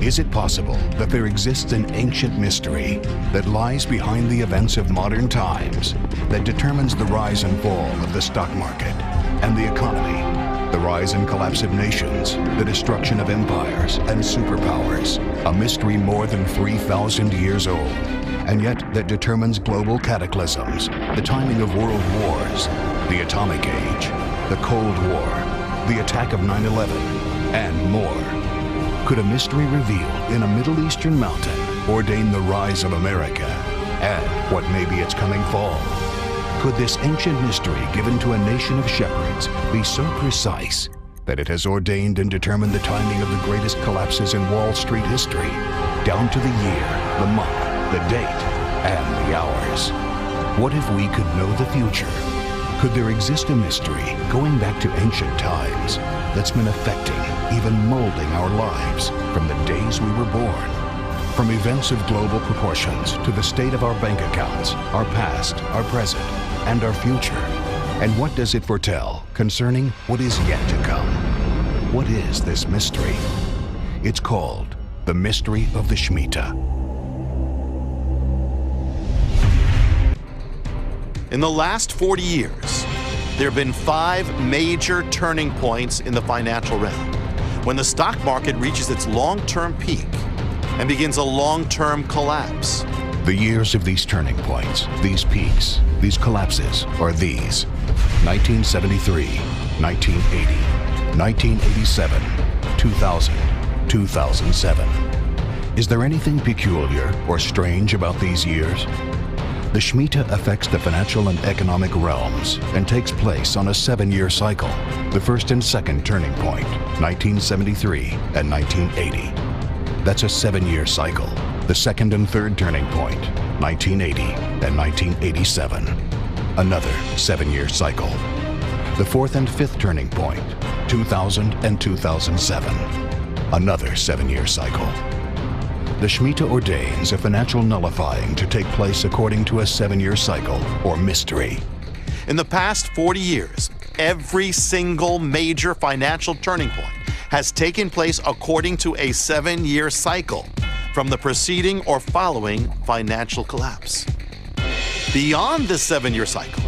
Is it possible that there exists an ancient mystery that lies behind the events of modern times that determines the rise and fall of the stock market and the economy, the rise and collapse of nations, the destruction of empires and superpowers, a mystery more than 3,000 years old, and yet that determines global cataclysms, the timing of world wars, the atomic age, the Cold War, the attack of 9/11, and more? Could a mystery revealed in a Middle Eastern mountain ordain the rise of America and what may be its coming fall? Could this ancient mystery given to a nation of shepherds be so precise that it has ordained and determined the timing of the greatest collapses in Wall Street history, down to the year, the month, the date, and the hours? What if we could know the future? Could there exist a mystery going back to ancient times that's been affecting, even molding our lives from the days we were born? From events of global proportions to the state of our bank accounts, our past, our present, and our future. And what does it foretell concerning what is yet to come? What is this mystery? It's called the mystery of the Shemitah. In the last 40 years, there have been 5 major turning points in the financial realm when the stock market reaches its long-term peak and begins a long-term collapse. The years of these turning points, these peaks, these collapses are these: 1973, 1980, 1987, 2000, 2007. Is there anything peculiar or strange about these years? The Shemitah affects the financial and economic realms and takes place on a 7-year cycle. The first and second turning point, 1973 and 1980. That's a 7-year cycle. The second and third turning point, 1980 and 1987. Another 7-year cycle. The fourth and fifth turning point, 2000 and 2007. Another 7-year cycle. The Shemitah ordains a financial nullifying to take place according to a 7-year cycle or mystery. In the past 40 years, every single major financial turning point has taken place according to a 7-year cycle from the preceding or following financial collapse. Beyond this 7-year cycle,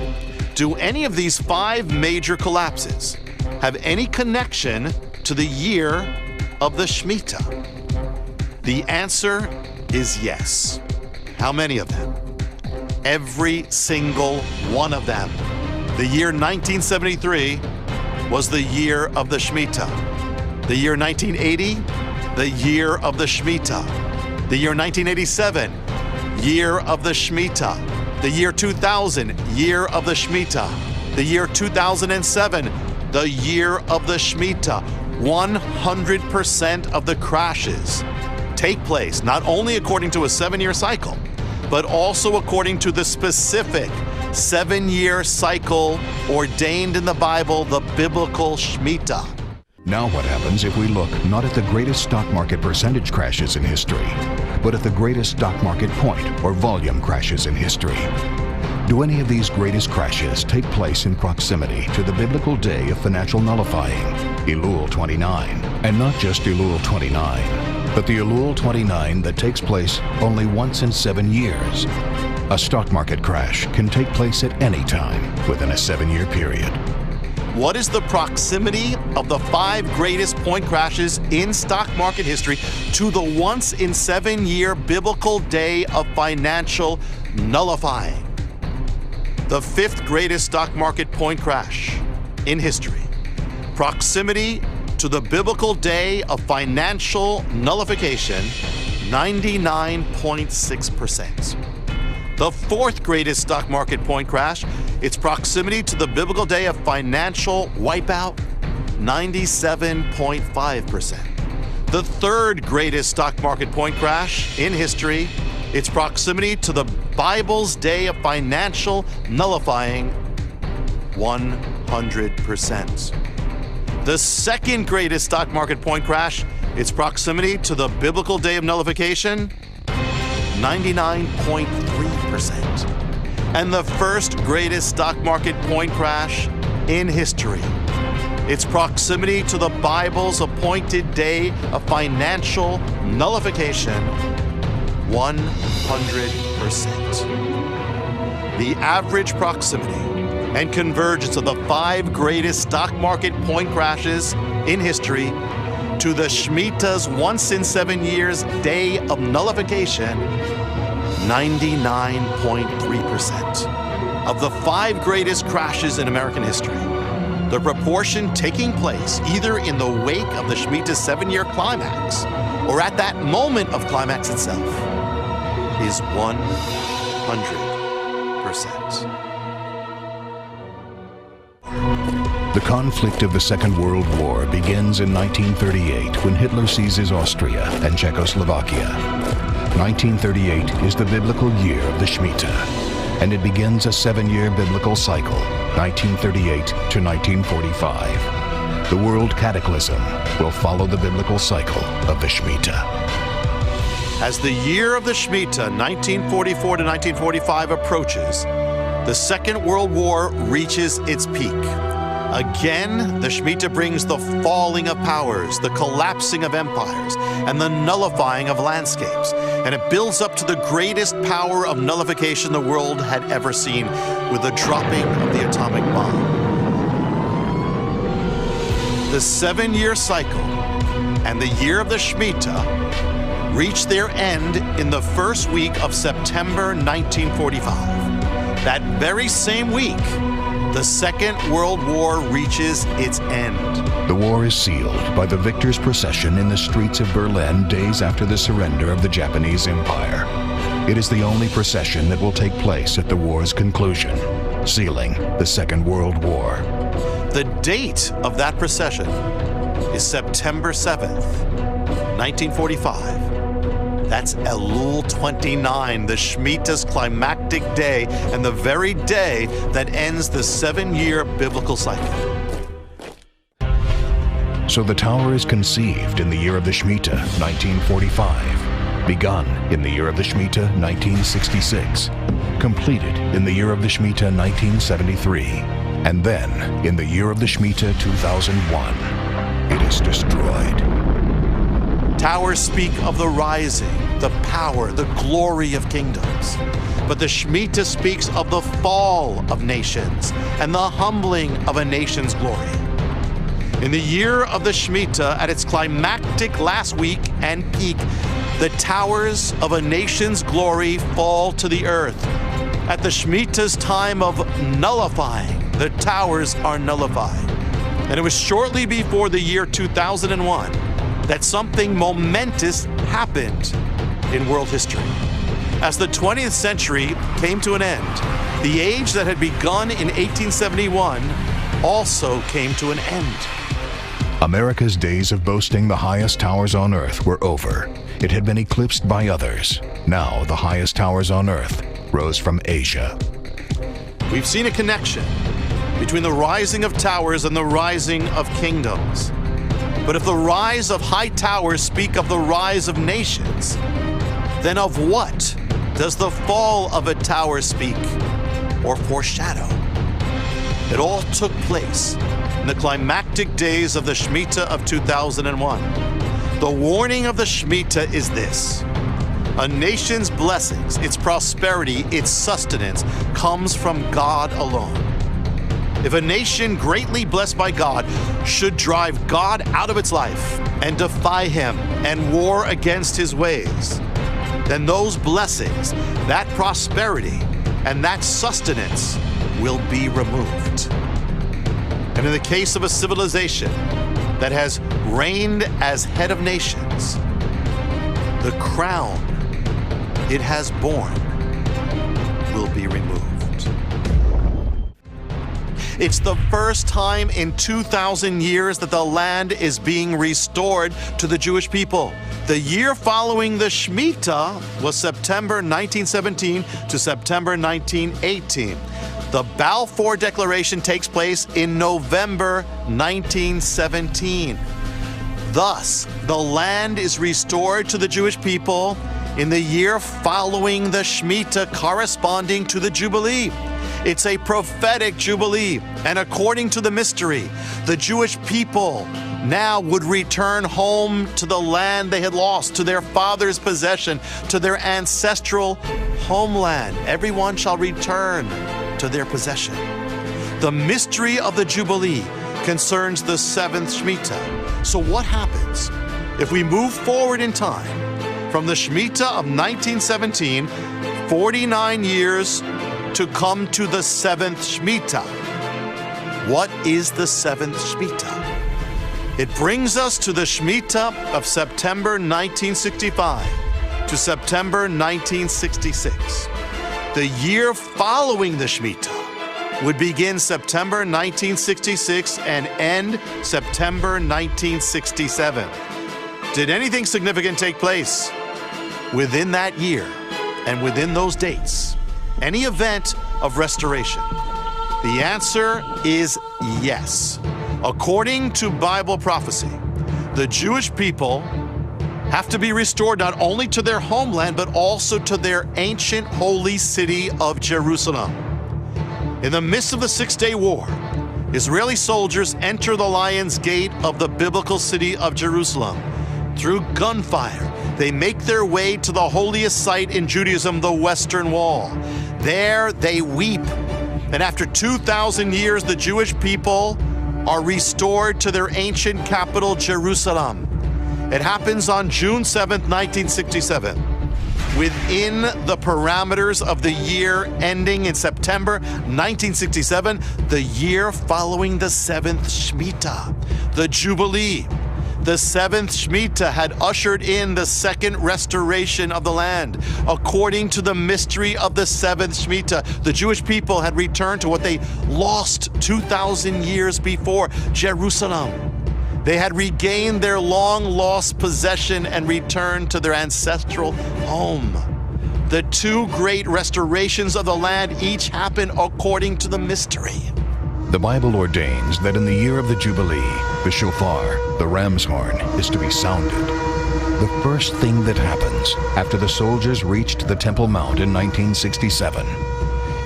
do any of these 5 major collapses have any connection to the year of the Shemitah? The answer is yes. How many of them? Every single one of them. The year 1973 was the year of the Shemitah. The year 1980, the year of the Shemitah. The year 1987, year of the Shemitah. The year 2000, year of the Shemitah. The year 2007, the year of the Shemitah. 100% of the crashes take place not only according to a 7-year cycle, but also according to the specific 7-year cycle ordained in the Bible, the biblical Shemitah. Now what happens if we look not at the greatest stock market percentage crashes in history, but at the greatest stock market point or volume crashes in history? Do any of these greatest crashes take place in proximity to the biblical day of financial nullifying, Elul 29? And not just Elul 29, but the Elul 29 that takes place only once in 7 years. A stock market crash can take place at any time within a 7-year period. What is the proximity of the 5 greatest point crashes in stock market history to the once in 7-year biblical day of financial nullifying? The 5th greatest stock market point crash in history. Proximity to the biblical day of financial nullification, 99.6%. The 4th greatest stock market point crash, its proximity to the biblical day of financial wipeout, 97.5%. The 3rd greatest stock market point crash in history, its proximity to the Bible's day of financial nullifying, 100%. The 2nd greatest stock market point crash, its proximity to the biblical day of nullification, 99.3%. And the 1st greatest stock market point crash in history, its proximity to the Bible's appointed day of financial nullification, 100%. The average proximity and convergence of the 5 greatest stock market point crashes in history to the Shemitah's once in 7 years day of nullification, 99.3%. Of the 5 greatest crashes in American history, the proportion taking place either in the wake of the Shemitah's 7-year climax or at that moment of climax itself is 100%. The conflict of the Second World War begins in 1938 when Hitler seizes Austria and Czechoslovakia. 1938 is the biblical year of the Shemitah, and it begins a 7-year biblical cycle, 1938 to 1945. The world cataclysm will follow the biblical cycle of the Shemitah. As the year of the Shemitah, 1944 to 1945, approaches, the Second World War reaches its peak. Again, the Shemitah brings the falling of powers, the collapsing of empires, and the nullifying of landscapes. And it builds up to the greatest power of nullification the world had ever seen, with the dropping of the atomic bomb. The 7-year cycle and the year of the Shemitah reach their end in the first week of September 1945. That very same week, the Second World War reaches its end. The war is sealed by the victors' procession in the streets of Berlin days after the surrender of the Japanese Empire. It is the only procession that will take place at the war's conclusion, sealing the Second World War. The date of that procession is September 7th, 1945. That's Elul 29, the Shemitah's climactic day, and the very day that ends the 7-year biblical cycle. So the tower is conceived in the year of the Shemitah, 1945, begun in the year of the Shemitah, 1966, completed in the year of the Shemitah, 1973, and then in the year of the Shemitah, 2001, it is destroyed. Towers speak of the rising, the power, the glory of kingdoms. But the Shemitah speaks of the fall of nations and the humbling of a nation's glory. In the year of the Shemitah, at its climactic last week and peak, the towers of a nation's glory fall to the earth. At the Shemitah's time of nullifying, the towers are nullified. And it was shortly before the year 2001 that something momentous happened in world history. As the 20th century came to an end, the age that had begun in 1871 also came to an end. America's days of boasting the highest towers on earth were over. It had been eclipsed by others. Now the highest towers on earth rose from Asia. We've seen a connection between the rising of towers and the rising of kingdoms. But if the rise of high towers speak of the rise of nations, then of what does the fall of a tower speak or foreshadow? It all took place in the climactic days of the Shemitah of 2001. The warning of the Shemitah is this: a nation's blessings, its prosperity, its sustenance comes from God alone. If a nation greatly blessed by God should drive God out of its life and defy Him and war against His ways, then those blessings, that prosperity, and that sustenance will be removed. And in the case of a civilization that has reigned as head of nations, the crown it has borne will be removed. It's the first time in 2,000 years that the land is being restored to the Jewish people. The year following the Shemitah was September 1917 to September 1918. The Balfour Declaration takes place in November 1917. Thus, the land is restored to the Jewish people in the year following the Shemitah, corresponding to the Jubilee. It's a prophetic jubilee, and according to the mystery, the Jewish people now would return home to the land they had lost, to their father's possession, to their ancestral homeland. Everyone shall return to their possession. The mystery of the Jubilee concerns the seventh Shemitah. So what happens if we move forward in time from the Shemitah of 1917, 49 years to come to the seventh Shemitah? What is the seventh Shemitah? It brings us to the Shemitah of September 1965 to September 1966. The year following the Shemitah would begin September 1966 and end September 1967. Did anything significant take place within that year and within those dates? Any event of restoration? The answer is yes. According to Bible prophecy, the Jewish people have to be restored not only to their homeland, but also to their ancient holy city of Jerusalem. In the midst of the Six-Day War, Israeli soldiers enter the Lion's Gate of the biblical city of Jerusalem. Through gunfire, they make their way to the holiest site in Judaism, the Western Wall. There they weep. And after 2,000 years, the Jewish people are restored to their ancient capital, Jerusalem. It happens on June 7th, 1967. Within the parameters of the year ending in September 1967, the year following the seventh Shemitah, the Jubilee. The seventh Shemitah had ushered in the second restoration of the land. According to the mystery of the seventh Shemitah, the Jewish people had returned to what they lost 2,000 years before, Jerusalem. They had regained their long-lost possession and returned to their ancestral home. The two great restorations of the land each happened according to the mystery. The Bible ordains that in the year of the Jubilee, the shofar, the ram's horn, is to be sounded. The first thing that happens after the soldiers reached the Temple Mount in 1967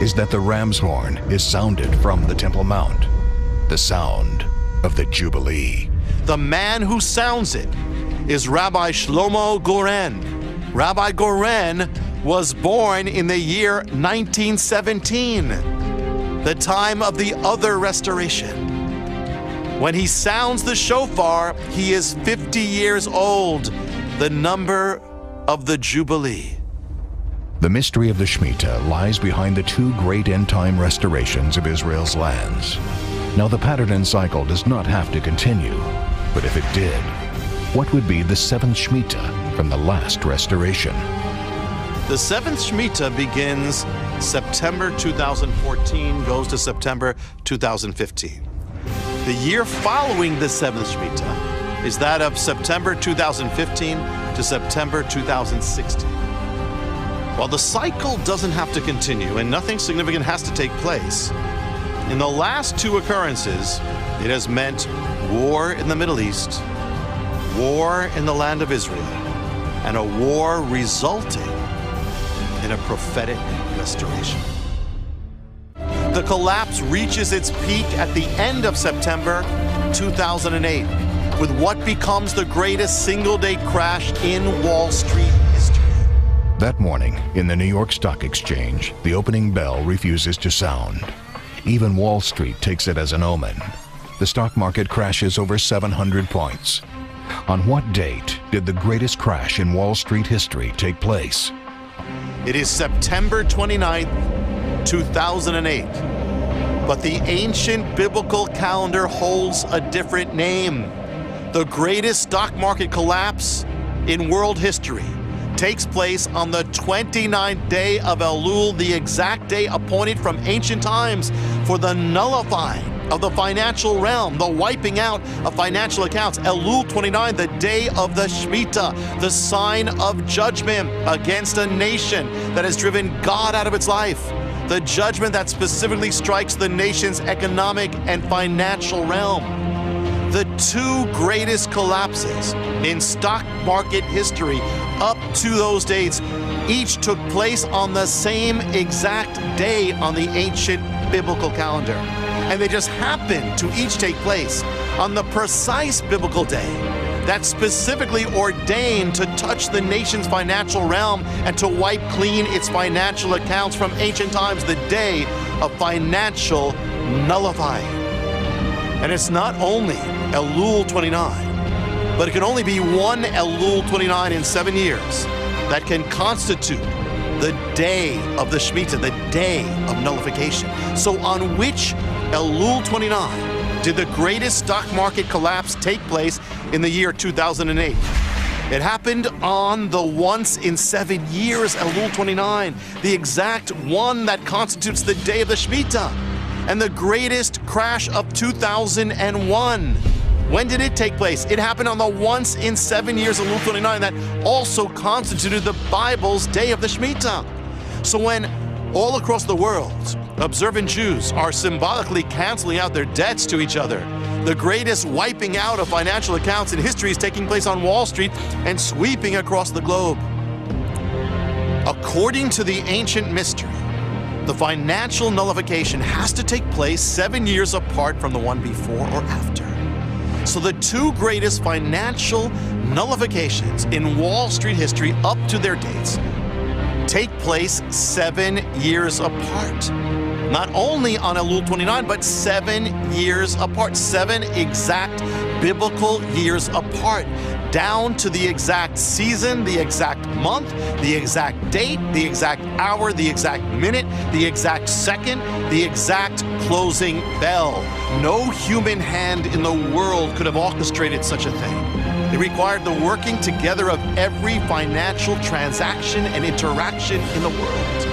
is that the ram's horn is sounded from the Temple Mount, the sound of the Jubilee. The man who sounds it is Rabbi Shlomo Goren. Rabbi Goren was born in the year 1917, the time of the other restoration. When he sounds the shofar, he is 50 years old, the number of the Jubilee. The mystery of the Shemitah lies behind the two great end-time restorations of Israel's lands. Now, the pattern and cycle does not have to continue, but if it did, what would be the seventh Shemitah from the last restoration? The seventh Shemitah begins September 2014, goes to September 2015. The year following the seventh Shemitah is that of September 2015 to September 2016. While the cycle doesn't have to continue and nothing significant has to take place, in the last two occurrences, it has meant war in the Middle East, war in the land of Israel, and a war resulting in a prophetic restoration. The collapse reaches its peak at the end of September 2008 with what becomes the greatest single-day crash in Wall Street history. That morning, in the New York Stock Exchange, the opening bell refuses to sound. Even Wall Street takes it as an omen. The stock market crashes over 700 points. On what date did the greatest crash in Wall Street history take place? It is September 29th, 2008. But the ancient biblical calendar holds a different name. The greatest stock market collapse in world history takes place on the 29th day of Elul, the exact day appointed from ancient times for the nullifying of the financial realm, the wiping out of financial accounts. Elul 29, the day of the Shemitah, the sign of judgment against a nation that has driven God out of its life. The judgment that specifically strikes the nation's economic and financial realm. The two greatest collapses in stock market history up to those dates Each took place on the same exact day on the ancient biblical calendar. And they just happened to each take place on the precise biblical day that's specifically ordained to touch the nation's financial realm and to wipe clean its financial accounts from ancient times, the day of financial nullifying. And it's not only Elul 29, but it can only be one Elul 29 in 7 years that can constitute the day of the Shemitah, the day of nullification. So on which Elul 29 did the greatest stock market collapse take place in the year 2008? It happened on the once in 7 years Elul 29, the exact one that constitutes the day of the Shemitah, and the greatest crash of 2001. When did it take place? It happened on the once in 7 years Elul 29 that also constituted the Bible's day of the Shemitah. So when all across the world, observant Jews are symbolically canceling out their debts to each other, the greatest wiping out of financial accounts in history is taking place on Wall Street and sweeping across the globe. According to the ancient mystery, the financial nullification has to take place 7 years apart from the one before or after. So the two greatest financial nullifications in Wall Street history up to their dates take place 7 years apart. Not only on Elul 29, but 7 years apart. 7 exact biblical years apart, down to the exact season, the exact month, the exact date, the exact hour, the exact minute, the exact second, the exact closing bell. No human hand in the world could have orchestrated such a thing. It required the working together of every financial transaction and interaction in the world.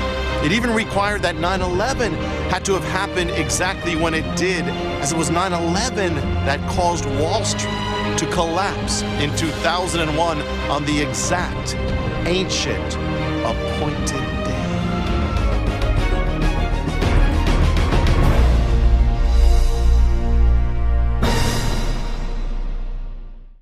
It even required that 9/11 had to have happened exactly when it did, as it was 9/11 that caused Wall Street to collapse in 2001 on the exact ancient appointed